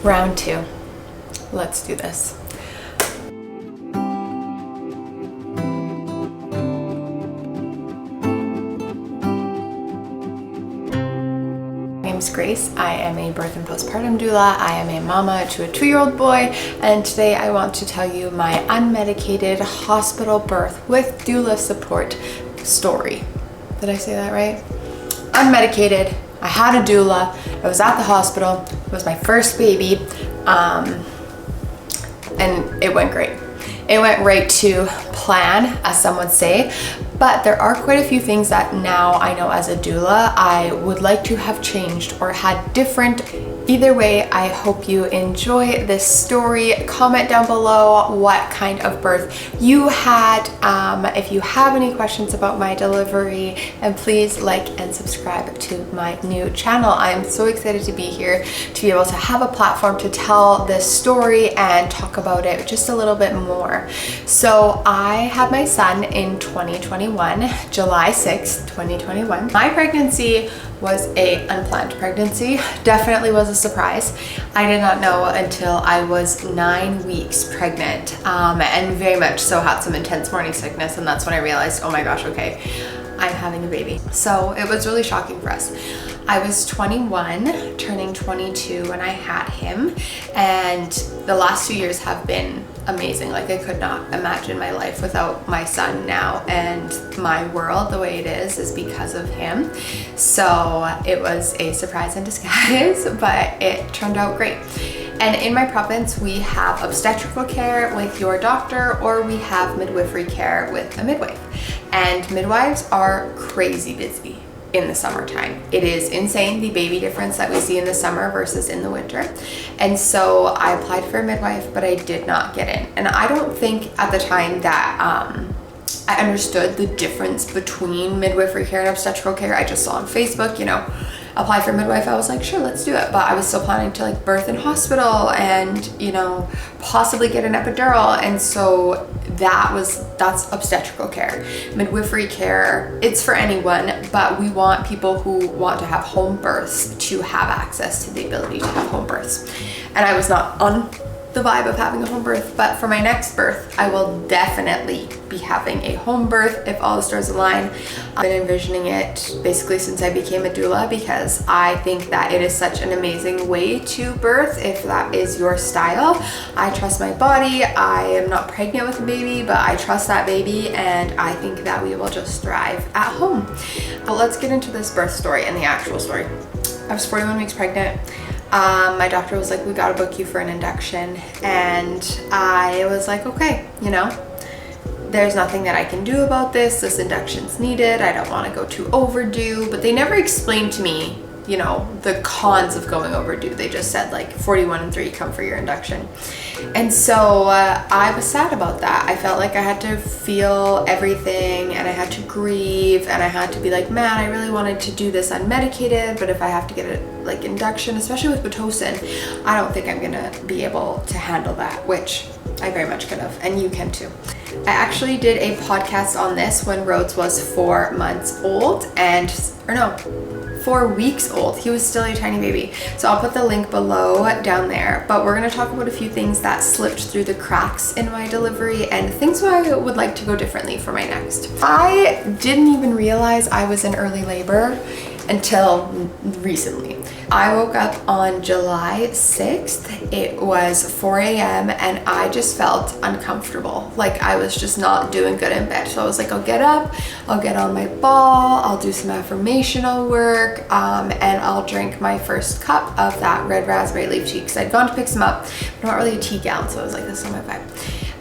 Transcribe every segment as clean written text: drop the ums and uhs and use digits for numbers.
Round 2. Let's do this. My name's Grace. I am a birth and postpartum doula. I am a mama to a 2-year-old boy, and today I want to tell you my unmedicated hospital birth with doula support story. Did I say that right? Unmedicated. I had a doula. I was at the hospital. It was my first baby, and it went great. It went right to plan, as some would say, but there are quite a few things that now I know as a doula I would like to have changed or had different. Either way, I hope you enjoy this story. Comment down below what kind of birth you had. If you have any questions about my delivery, and please like and subscribe to my new channel. I'm so excited to be here, to be able to have a platform to tell this story and talk about it just a little bit more. So I had my son in 2021, July 6th, 2021. My pregnancy was a unplanned pregnancy. Definitely was a surprise. I did not know until I was 9 weeks pregnant, and very much so had some intense morning sickness, and that's when I realized, oh my gosh, okay, I'm having a baby. So it was really shocking for us. I was 21, turning 22 when I had him, and the last 2 years have been amazing. Like, I could not imagine my life without my son now, and my world the way it is because of him. So it was a surprise in disguise, but it turned out great. And in my province, we have obstetrical care with your doctor, or we have midwifery care with a midwife. And midwives are crazy busy in the summertime. It is insane, the baby difference that we see in the summer versus in the winter. And so I applied for a midwife, but I did not get in. And I don't think at the time that I understood the difference between midwifery care and obstetrical care. I just saw on Facebook, apply for midwife. I was like, sure, let's do it. But I was still planning to birth in hospital and, possibly get an epidural. And so that's obstetrical care. Midwifery care, it's for anyone, but we want people who want to have home births to have access to the ability to have home births. And I was not on the vibe of having a home birth, but for my next birth, I will definitely be having a home birth if all the stars align. I've been envisioning it basically since I became a doula, because I think that it is such an amazing way to birth if that is your style. I trust my body. I am not pregnant with a baby, but I trust that baby, and I think that we will just thrive at home. But let's get into this birth story and the actual story. I was 41 weeks pregnant. My doctor was like, we gotta book you for an induction. And I was like, okay, there's nothing that I can do about this. This induction's needed. I don't want to go too overdue. But they never explained to me, the cons of going overdue. They just said 41 and 3, come for your induction. And so I was sad about that. I felt like I had to feel everything, and I had to grieve, and I had to be like, man, I really wanted to do this unmedicated, but if I have to get a induction, especially with Pitocin, I don't think I'm gonna be able to handle that, which I very much could have, and you can too. I actually did a podcast on this when Rhodes was 4 months old, 4 weeks old. He was still a tiny baby. So I'll put the link below down there. But we're gonna talk about a few things that slipped through the cracks in my delivery and things I would like to go differently for my next. I didn't even realize I was in early labor until recently. I woke up on July 6th. It was 4 a.m. and I just felt uncomfortable. Like I was just not doing good in bed. So I was like, I'll get up, I'll get on my ball, I'll do some affirmational work, and I'll drink my first cup of that red raspberry leaf tea, because I'd gone to pick some up, but I'm not really a tea gal, so I was like, this is my vibe.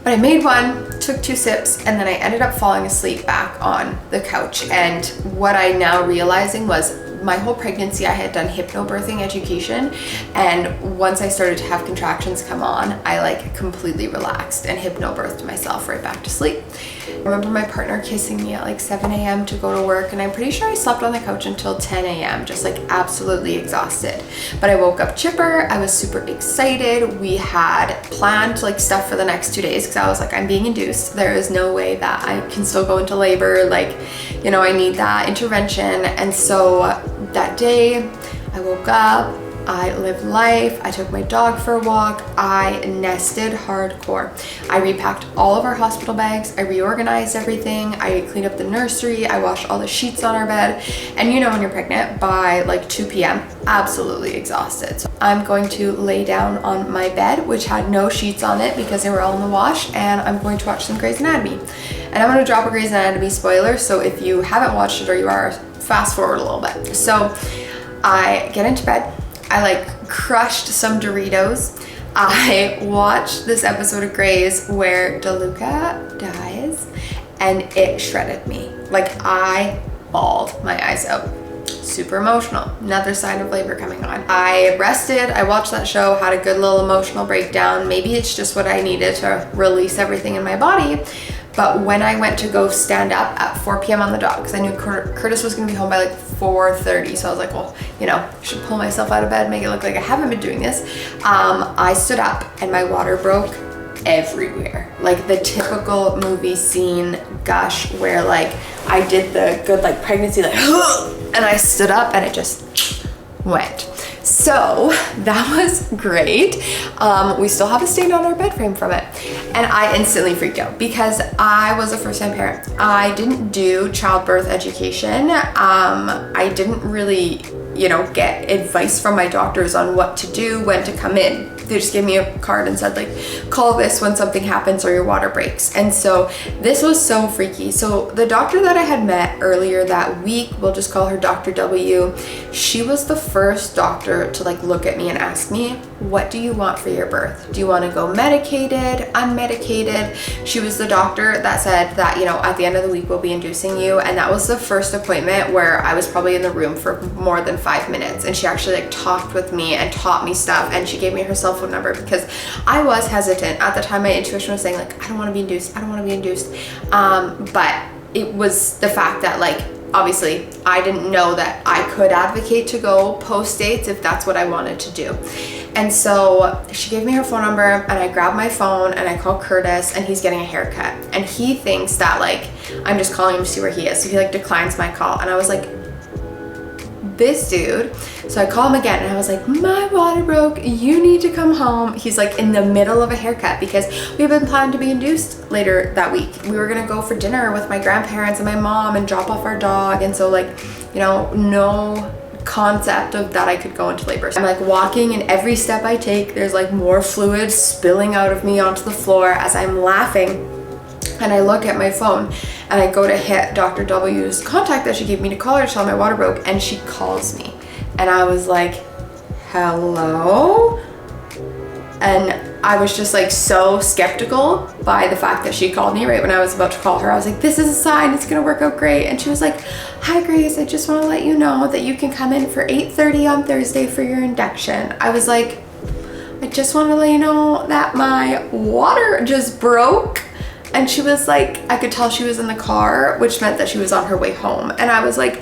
But I made one, took 2 sips, and then I ended up falling asleep back on the couch. And what I now realizing was my whole pregnancy I had done hypnobirthing education, and once I started to have contractions come on, I completely relaxed and hypnobirthed myself right back to sleep. I remember my partner kissing me at 7 a.m. to go to work, and I'm pretty sure I slept on the couch until 10 a.m. just absolutely exhausted. But I woke up chipper. I was super excited. We had planned stuff for the next 2 days, because I was like, I'm being induced. There is no way that I can still go into labor. I need that intervention. And so that day I woke up, I lived life. I took my dog for a walk. I nested hardcore. I repacked all of our hospital bags. I reorganized everything. I cleaned up the nursery. I washed all the sheets on our bed. And you know, when you're pregnant, by like 2 p.m, absolutely exhausted. So I'm going to lay down on my bed, which had no sheets on it because they were all in the wash, and I'm going to watch some Grey's Anatomy. And I'm going to drop a Grey's Anatomy spoiler, so if you haven't watched it or you are, fast forward a little bit. So I get into bed. I like crushed some Doritos. I watched this episode of Grey's where DeLuca dies, and it shredded me. Like, I bawled my eyes out. Super emotional. Another sign of labor coming on. I rested. I watched that show, had a good little emotional breakdown. Maybe it's just what I needed to release everything in my body. But when I went to go stand up at 4 p.m. on the dot, because I knew Curtis was going to be home by like 4:30, so I was like, well, you know, I should pull myself out of bed, make it look like I haven't been doing this. I stood up and my water broke everywhere. Like the typical movie scene gush where like I did the good like pregnancy like and I stood up and it just went. So that was great. We still have a stain on our bed frame from it. And I instantly freaked out because I was a first-time parent. I didn't do childbirth education. I didn't really, you know, get advice from my doctors on what to do, when to come in. They just gave me a card and said like, call this when something happens or your water breaks. And so this was so freaky. So the doctor that I had met earlier that week, we'll just call her Dr. W, she was the first doctor to like look at me and ask me, what do you want for your birth? Do you want to go medicated, unmedicated? She was the doctor that said that, you know, at the end of the week we'll be inducing you. And that was the first appointment where I was probably in the room for more than 5 minutes. And she actually like talked with me and taught me stuff. And she gave me her cell phone number because I was hesitant. At the time, my intuition was saying like, I don't want to be induced. I don't want to be induced. But it was the fact that like, obviously I didn't know that I could advocate to go post dates if that's what I wanted to do. And so she gave me her phone number and I grabbed my phone and I called Curtis, and he's getting a haircut. And he thinks that like, I'm just calling him to see where he is. So he like declines my call. And I was like, this dude. So I call him again and I was like, my water broke, you need to come home. He's like in the middle of a haircut because we've been planning to be induced later that week. We were gonna go for dinner with my grandparents and my mom and drop off our dog. And so like, you know, no concept of that I could go into labor. So I'm like walking, and every step I take, there's like more fluid spilling out of me onto the floor as I'm laughing. And I look at my phone and I go to hit Dr. W's contact that she gave me to call her to tell my water broke, and she calls me. And I was like, hello? And I was just like so skeptical by the fact that she called me right when I was about to call her. I was like, this is a sign, it's gonna work out great. And she was like, hi Grace, I just wanna let you know that you can come in for 8:30 on Thursday for your induction. I was like, I just wanna let you know that my water just broke. And she was like, I could tell she was in the car, which meant that she was on her way home. And I was like,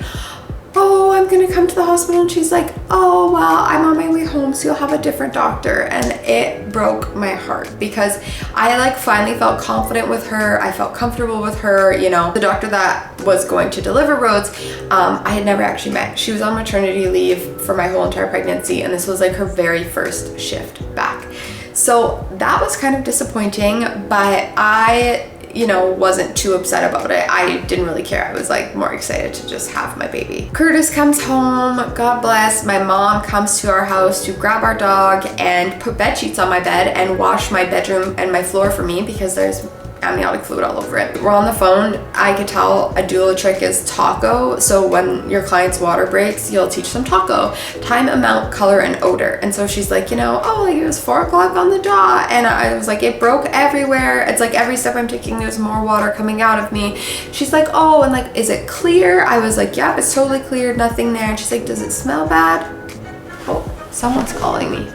oh, I'm gonna come to the hospital. And she's like, oh, well, I'm on my way home, so you'll have a different doctor. And it broke my heart because I like finally felt confident with her. I felt comfortable with her. You know, the doctor that was going to deliver Rhodes, I had never actually met. She was on maternity leave for my whole entire pregnancy. And this was like her very first shift back. So that was kind of disappointing, but I, you know, wasn't too upset about it. I didn't really care. I was like more excited to just have my baby. Curtis comes home, God bless. My mom comes to our house to grab our dog and put bed sheets on my bed and wash my bedroom and my floor for me because there's amniotic fluid all over it. We're on the phone. I could tell a doula trick is taco. So when your client's water breaks, you'll teach them taco. Time, amount, color, and odor. And so she's like, you know, oh, like it was 4 o'clock on the dot. And I was like, it broke everywhere. It's like every step I'm taking, there's more water coming out of me. She's like, oh, and like, is it clear? I was like, yeah, it's totally clear, nothing there. And she's like, does it smell bad? Oh, someone's calling me.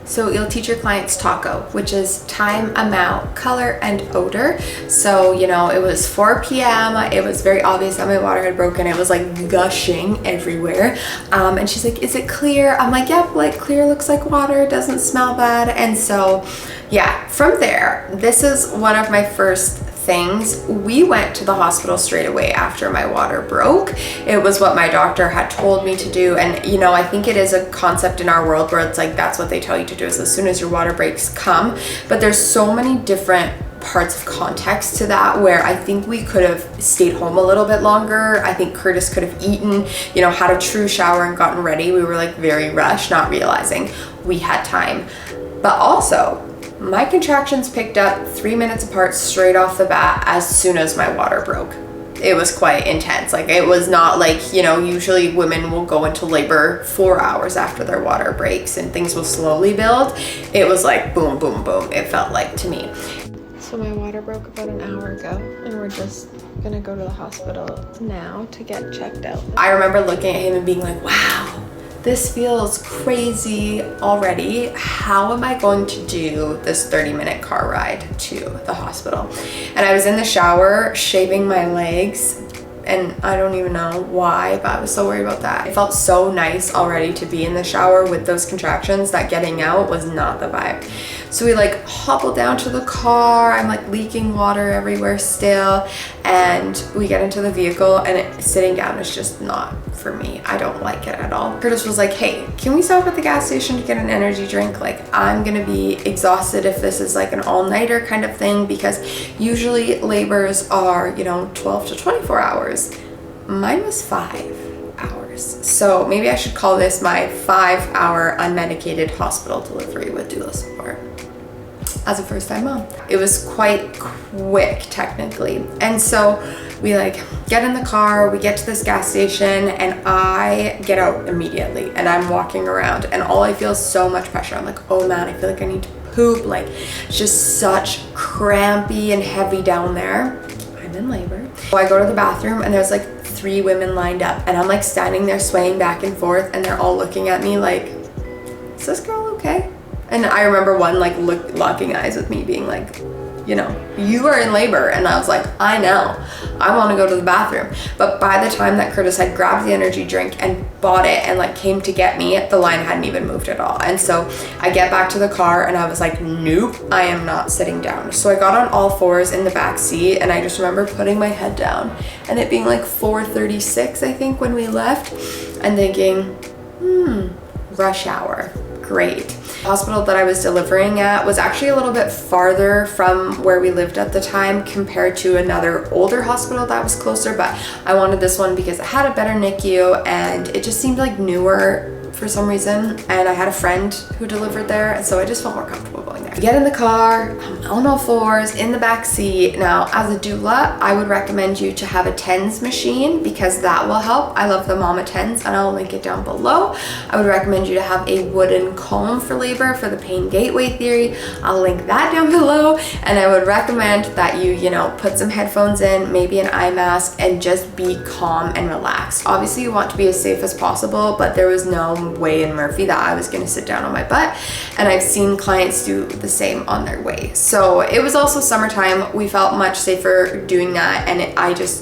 So you'll teach your clients taco, which is time, amount, color, and odor. So, you know, it was 4 p.m. It was very obvious that my water had broken. It was like gushing everywhere. And she's like, is it clear? I'm like, yep, like clear looks like water, doesn't smell bad. And so, yeah, from there, this is one of my first things. We went to the hospital straight away after my water broke. It was what my doctor had told me to do. And you know, I think it is a concept in our world where it's like that's what they tell you to do, is as soon as your water breaks, come. But there's so many different parts of context to that where I think we could have stayed home a little bit longer. I think Curtis could have eaten, you know, had a true shower and gotten ready. We were like very rushed, not realizing we had time. But also, my contractions picked up 3 minutes apart straight off the bat as soon as my water broke. It was quite intense. Like, it was not like, you know, usually women will go into labor 4 hours after their water breaks and things will slowly build. It was like boom, boom, boom, it felt like to me. So my water broke about an hour ago and we're just gonna go to the hospital now to get checked out. I remember looking at him and being like, wow, this feels crazy already. How am I going to do this 30-minute car ride to the hospital? And I was in the shower shaving my legs, and I don't even know why, but I was so worried about that. It felt so nice already to be in the shower with those contractions that getting out was not the vibe. So we like hobble down to the car. I'm like leaking water everywhere still. And we get into the vehicle and sitting down is just not for me. I don't like it at all. Curtis was like, hey, can we stop at the gas station to get an energy drink? Like, I'm gonna be exhausted if this is like an all-nighter kind of thing, because usually labors are, you know, 12 to 24 hours. Mine was 5 hours. So maybe I should call this my 5-hour unmedicated hospital delivery with doula support. As a first-time mom, it was quite quick technically. And so we like get in the car, we get to this gas station, and I get out immediately and I'm walking around and all I feel is so much pressure. I'm like, oh man, I feel like I need to poop. Like, it's just such crampy and heavy down there. I'm in labor. So I go to the bathroom and there's like 3 women lined up and I'm like standing there swaying back and forth and they're all looking at me like, is this girl okay? And I remember one like locking eyes with me being like, you know, you are in labor. And I was like, I know, I want to go to the bathroom. But by the time that Curtis had grabbed the energy drink and bought it and like came to get me, the line hadn't even moved at all. And so I get back to the car and I was like, nope, I am not sitting down. So I got on all fours in the back seat and I just remember putting my head down and it being like 4:36, I think, when we left, and thinking, rush hour, great. The hospital that I was delivering at was actually a little bit farther from where we lived at the time compared to another older hospital that was closer, but I wanted this one because it had a better NICU and it just seemed like newer for some reason, and I had a friend who delivered there, and so I just felt more comfortable going there. I get in the car, I'm on all fours in the back seat. Now, as a doula, I would recommend you to have a TENS machine because that will help. I love the Mama TENS and I'll link it down below. I would recommend you to have a wooden comb for labor for the pain gateway theory. I'll link that down below, and I would recommend that you know, put some headphones in, maybe an eye mask, and just be calm and relaxed. Obviously, you want to be as safe as possible, but there was no way in Murphy that I was going to sit down on my butt, and I've seen clients do the same on their way. So it was also summertime. We felt much safer doing that, and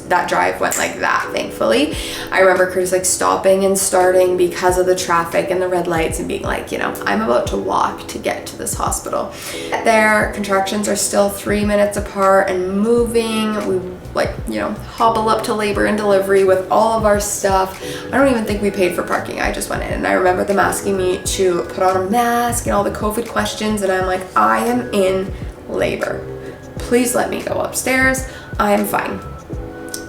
that drive went like that, thankfully. I remember Curtis like stopping and starting because of the traffic and the red lights and being like, you know, I'm about to walk to get to this hospital. Their contractions are still 3 minutes apart and moving. We like, you know, hobble up to labor and delivery with all of our stuff. I don't even think we paid for parking. I just went in, and I remember them asking me to put on a mask and all the COVID questions, and I'm like, I am in labor. Please let me go upstairs. I am fine.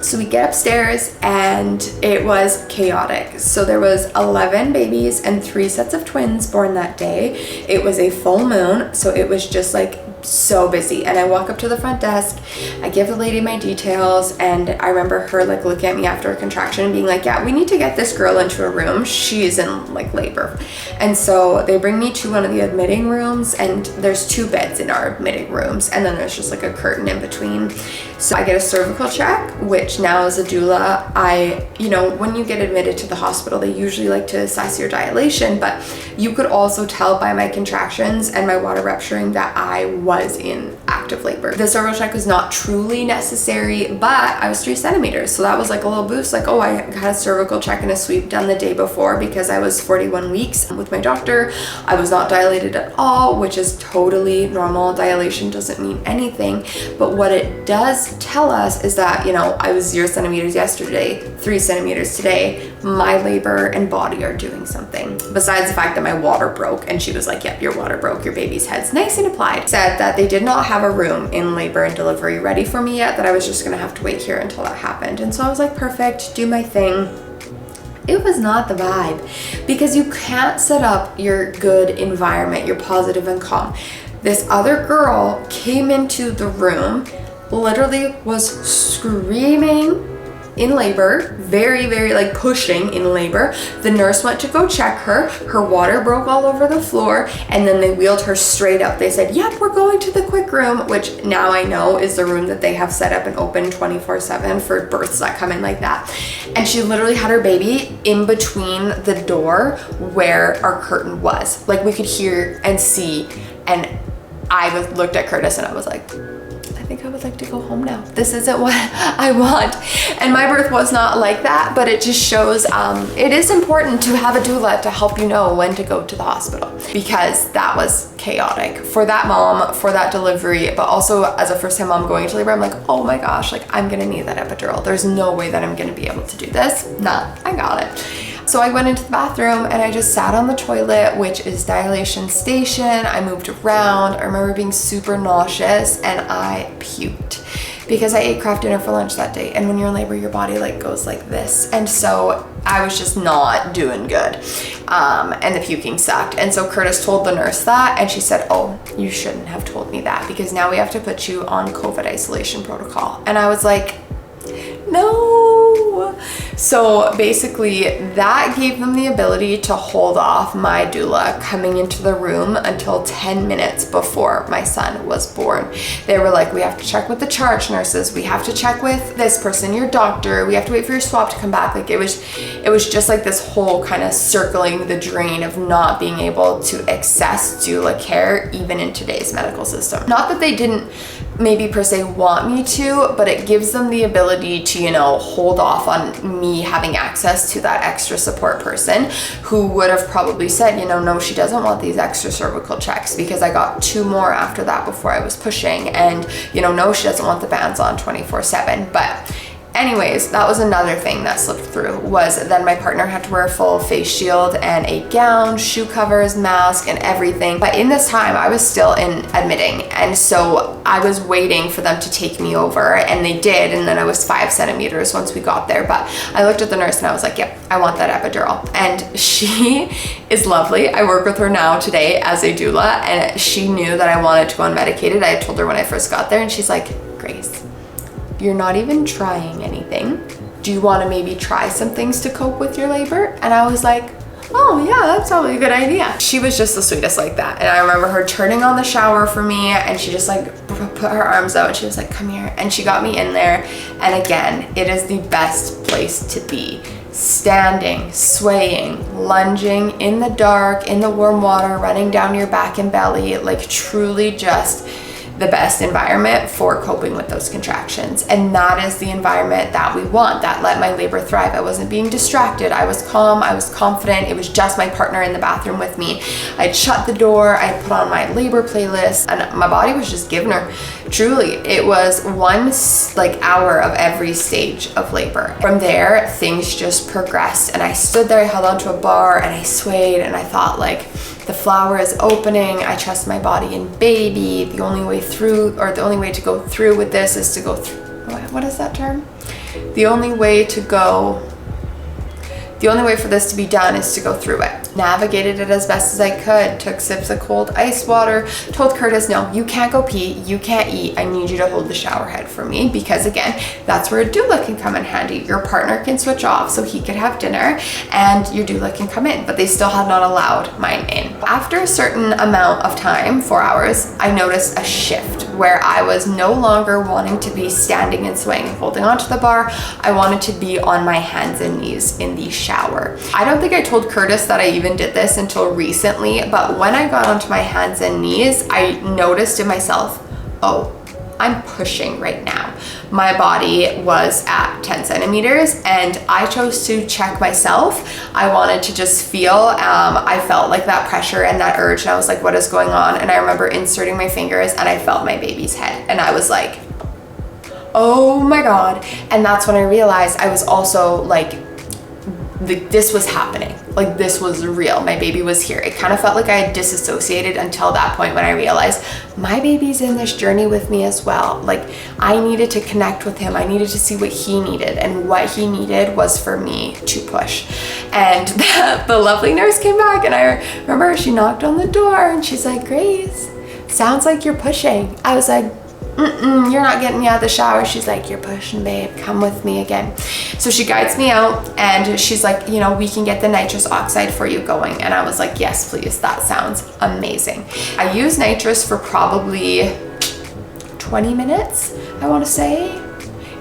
So we get upstairs and it was chaotic. So there was 11 babies and 3 sets of twins born that day. It was a full moon, so it was just like so busy. And I walk up to the front desk, I give the lady my details, and I remember her like looking at me after a contraction and being like, yeah, we need to get this girl into a room. She's in like labor. And so they bring me to one of the admitting rooms, and there's 2 beds in our admitting rooms, and then there's just like a curtain in between. So I get a cervical check, which now as a doula, you know, when you get admitted to the hospital, they usually like to assess your dilation, but you could also tell by my contractions and my water rupturing that I was in active labor. The cervical check was not truly necessary, but I was 3 centimeters. So that was like a little boost, like, oh, I had a cervical check and a sweep done the day before because I was 41 weeks with my doctor. I was not dilated at all, which is totally normal. Dilation doesn't mean anything. But what it does tell us is that, you know, I was 0 centimeters yesterday, 3 centimeters today. My labor and body are doing something. Besides the fact that my water broke, and she was like, yep, your water broke, your baby's head's nice and applied. Said that they did not have a room in labor and delivery ready for me yet, that I was just gonna have to wait here until that happened. And so I was like, perfect, do my thing. It was not the vibe, because you can't set up your good environment, your positive and calm. This other girl came into the room, literally was screaming in labor, very, very like pushing in labor. The nurse went to go check her. Her water broke all over the floor, and then they wheeled her straight up. They said, yep, we're going to the quick room, which now I know is the room that they have set up and open 24/7 for births that come in like that. And she literally had her baby in between the door where our curtain was. Like, we could hear and see, and I looked at Curtis and I was like, I think I would like to go home now. This isn't what I want. And my birth was not like that, but it just shows it is important to have a doula to help you know when to go to the hospital, because that was chaotic for that mom, for that delivery, but also as a first-time mom going into labor, I'm like, oh my gosh, like I'm gonna need that epidural. There's no way that I'm gonna be able to do this. Nah, I got it. So I went into the bathroom and I just sat on the toilet, which is dilation station. I moved around. I remember being super nauseous and I puked because I ate Kraft dinner for lunch that day. And when you're in labor, your body like goes like this. And so I was just not doing good. And the puking sucked. And so Curtis told the nurse that, and she said, oh, you shouldn't have told me that because now we have to put you on COVID isolation protocol. And I was like, no. So basically that gave them the ability to hold off my doula coming into the room until 10 minutes before my son was born. They were like, we have to check with the charge nurses. We have to check with this person, your doctor. We have to wait for your swab to come back. Like it was just like this whole kind of circling the drain of not being able to access doula care even in today's medical system. Not that they didn't maybe per se want me to, but it gives them the ability to, you know, hold off on me having access to that extra support person who would have probably said, you know, no, she doesn't want these extra cervical checks, because I got 2 more after that before I was pushing, and, you know, no, she doesn't want the bands on 24/7. But anyways, that was another thing that slipped through, was then my partner had to wear a full face shield and a gown, shoe covers, mask, and everything. But in this time, I was still in admitting. And so I was waiting for them to take me over, and they did. And then I was 5 centimeters once we got there. But I looked at the nurse and I was like, yep, I want that epidural. And she is lovely. I work with her now today as a doula, and she knew that I wanted to go unmedicated. I had told her when I first got there, and she's like, Grace, you're not even trying anything. Do you want to maybe try some things to cope with your labor? And I was like, oh yeah, that's probably a good idea. She was just the sweetest like that. And I remember her turning on the shower for me, and she just like put her arms out and she was like, come here. And she got me in there. And again, it is the best place to be. Standing, swaying, lunging in the dark, in the warm water, running down your back and belly, like truly just the best environment for coping with those contractions. And that is the environment that we want, that let my labor thrive. I wasn't being distracted. I was calm. I was confident. It was just my partner in the bathroom with me. I'd shut the door. I'd put on my labor playlist, and my body was just giving her. Truly, it was one like hour of every stage of labor. From there, things just progressed, and I stood there, I held onto a bar, and I swayed, and I thought, like, the flower is opening. I trust my body and baby. The only way through, or the only way to go through with this is to go through, what is that term? The only way for this to be done is to go through it. Navigated it as best as I could, took sips of cold ice water, told Curtis, no, you can't go pee, you can't eat, I need you to hold the shower head for me, because again, that's where a doula can come in handy. Your partner can switch off so he could have dinner, and your doula can come in, but they still had not allowed mine in. After a certain amount of time, 4 hours, I noticed a shift where I was no longer wanting to be standing and swaying, holding onto the bar. I wanted to be on my hands and knees in the shower. I don't think I told Curtis that I even did this until recently, but when I got onto my hands and knees, I noticed in myself, oh, I'm pushing right now. My body was at 10 centimeters and I chose to check myself. I wanted to just feel, I felt like that pressure and that urge and I was like, what is going on? And I remember inserting my fingers and I felt my baby's head and I was like, oh my God. And that's when I realized I was also like, this was happening. Like this was real. My baby was here. It kind of felt like I had disassociated until that point when I realized my baby's in this journey with me as well. Like I needed to connect with him. I needed to see what he needed, and what he needed was for me to push. And the lovely nurse came back and I remember she knocked on the door and she's like, Grace, sounds like you're pushing. I was like, you're not getting me out of the shower. She's like, you're pushing, babe, come with me again. So she guides me out and she's like, you know, we can get the nitrous oxide for you going. And I was like, yes, please, that sounds amazing. I used nitrous for probably 20 minutes, I want to say.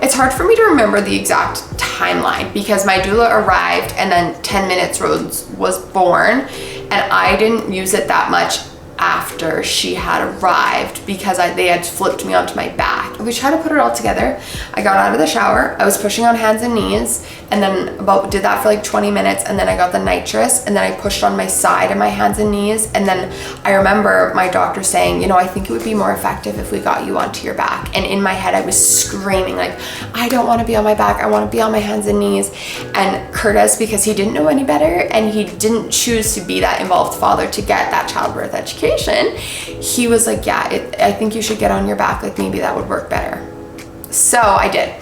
It's hard for me to remember the exact timeline because my doula arrived and then 10 minutes Rhodes was born, and I didn't use it that much after she had arrived because they had flipped me onto my back. We tried to put it all together. I got out of the shower, I was pushing on hands and knees, and then did that for like 20 minutes, and then I got the nitrous, and then I pushed on my side and my hands and knees, and then I remember my doctor saying, you know, I think it would be more effective if we got you onto your back. And in my head I was screaming like, I don't want to be on my back, I want to be on my hands and knees. And Curtis, because he didn't know any better and he didn't choose to be that involved father to get that childbirth education, he was like, yeah, I think you should get on your back, like maybe that would work better. So I did.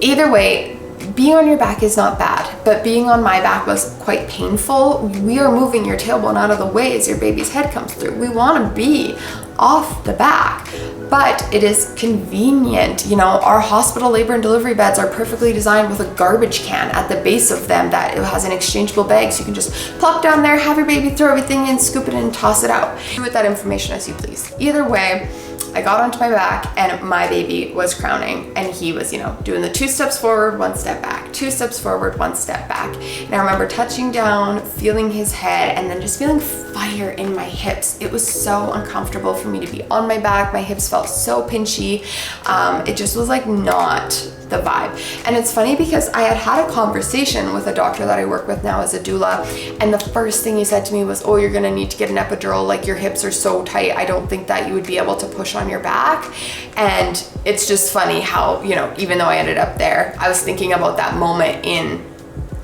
Either way, being on your back is not bad, but being on my back was quite painful. We are moving your tailbone out of the way as your baby's head comes through. We want to be off the back, but it is convenient. You know, our hospital labor and delivery beds are perfectly designed with a garbage can at the base of them that it has an exchangeable bag, so you can just plop down there, have your baby, throw everything in, scoop it in, and toss it out. Do with that information as you please. Either way, I got onto my back and my baby was crowning, and he was, you know, doing the 2 steps forward, 1 step back, 2 steps forward, 1 step back. And I remember touching down, feeling his head, and then just feeling fire in my hips. It was so uncomfortable for me to be on my back. My hips felt so pinchy. It just was like not the vibe. And it's funny because I had a conversation with a doctor that I work with now as a doula, and the first thing he said to me was, oh, you're gonna need to get an epidural, like your hips are so tight, I don't think that you would be able to push on your back. And it's just funny how, you know, even though I ended up there, I was thinking about that moment in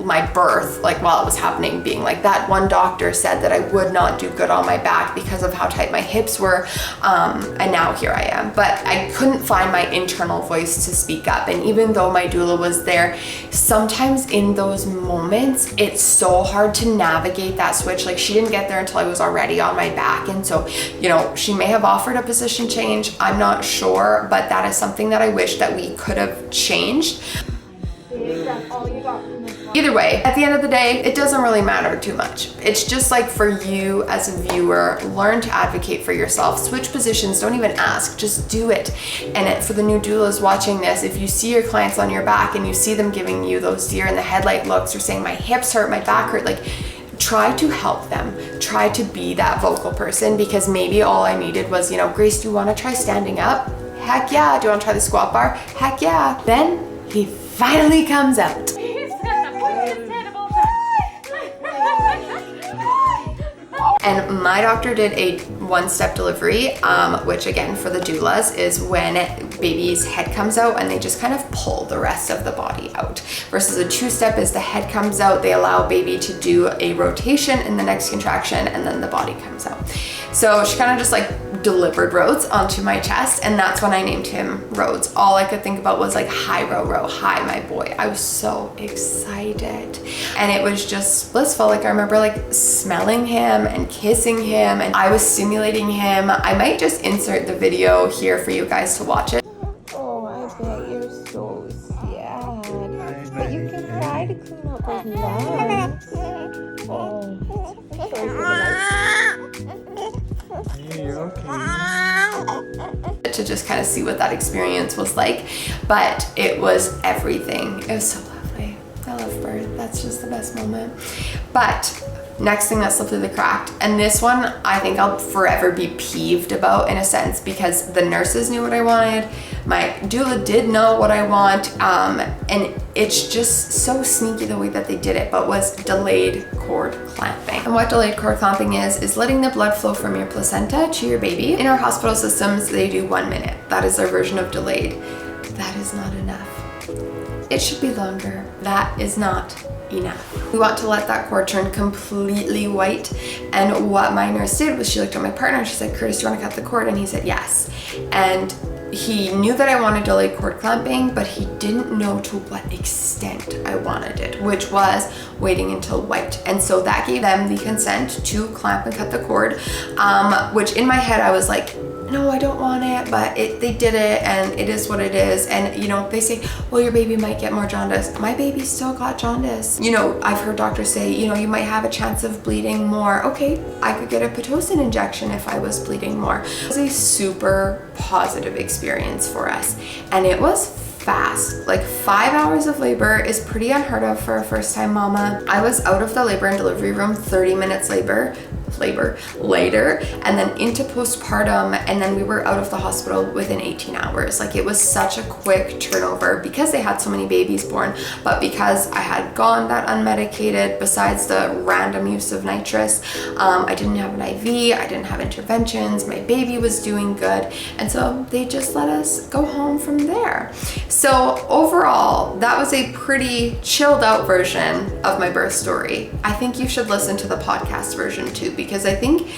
my birth, like while it was happening, being like, that one doctor said that I would not do good on my back because of how tight my hips were, and now here I am. But I couldn't find my internal voice to speak up. And even though my doula was there, sometimes in those moments it's so hard to navigate that switch. Like she didn't get there until I was already on my back, and so, you know, she may have offered a position change, I'm not sure, but that is something that I wish that we could have changed. Either way, at the end of the day, it doesn't really matter too much. It's just like for you as a viewer, learn to advocate for yourself. Switch positions, don't even ask, just do it. And for the new doulas watching this, if you see your clients on your back and you see them giving you those deer in the headlight looks or saying my hips hurt, my back hurt, like try to help them. Try to be that vocal person, because maybe all I needed was, you know, Grace, do you want to try standing up? Heck yeah. Do you want to try the squat bar? Heck yeah. Then he finally comes out. And my doctor did a 1-step delivery, which again for the doulas is when baby's head comes out and they just kind of pull the rest of the body out. Versus a 2-step is the head comes out, they allow baby to do a rotation in the next contraction, and then the body comes out. So she kind of just like delivered Rhodes onto my chest, and that's when I named him Rhodes. All I could think about was like, hi Ro, hi my boy. I was so excited, and it was just blissful. Like I remember like smelling him and kissing him, and I was stimulating him. I might just insert the video here for you guys to watch it. Oh, I bet you're so sad, but you can try to clean up with love. Oh, Hey, you're okay. To just kind of see what that experience was like, but it was everything. It was so lovely. I love birth. That's just the best moment. But Next thing that slipped through the crack, and this one I think I'll forever be peeved about in a sense, because the nurses knew what I wanted, my doula did know what I want, and it's just so sneaky the way that they did it, but was delayed cord clamping. And what delayed cord clamping is letting the blood flow from your placenta to your baby. In our hospital systems, they do 1 minute. That is their version of delayed. That is not enough. It should be longer. That is not enough. We want to let that cord turn completely white. And what my nurse did was she looked at my partner and she said, Curtis, do you want to cut the cord? And he said, yes. And he knew that I wanted delayed cord clamping, but he didn't know to what extent I wanted it, which was waiting until white. And so that gave them the consent to clamp and cut the cord, which in my head I was like, no, I don't want it, but they did it and it is what it is. And you know, they say, well, your baby might get more jaundice. My baby still got jaundice. You know, I've heard doctors say, you know, you might have a chance of bleeding more. Okay, I could get a Pitocin injection if I was bleeding more. It was a super positive experience for us. And it was fast. Like 5 hours of labor is pretty unheard of for a first-time mama. I was out of the labor and delivery room 30 minutes later, and then into postpartum, and then we were out of the hospital within 18 hours. Like, it was such a quick turnover because they had so many babies born, but because I had gone that unmedicated, besides the random use of nitrous, I didn't have an IV, I didn't have interventions, my baby was doing good, and so they just let us go home from there. So overall, that was a pretty chilled out version of my birth story. I think you should listen to the podcast version too, because I think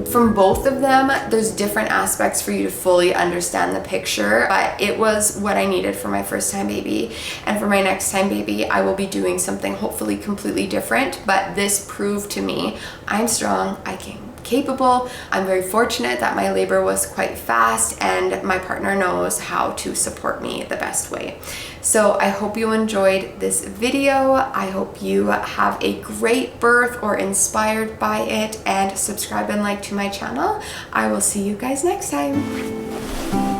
from both of them, there's different aspects for you to fully understand the picture, but it was what I needed for my first time baby. And for my next time baby, I will be doing something hopefully completely different, but this proved to me I'm strong, I can capable. I'm very fortunate that my labor was quite fast and my partner knows how to support me the best way. So I hope you enjoyed this video. I hope you have a great birth or inspired by it, and subscribe and like to my channel. I will see you guys next time.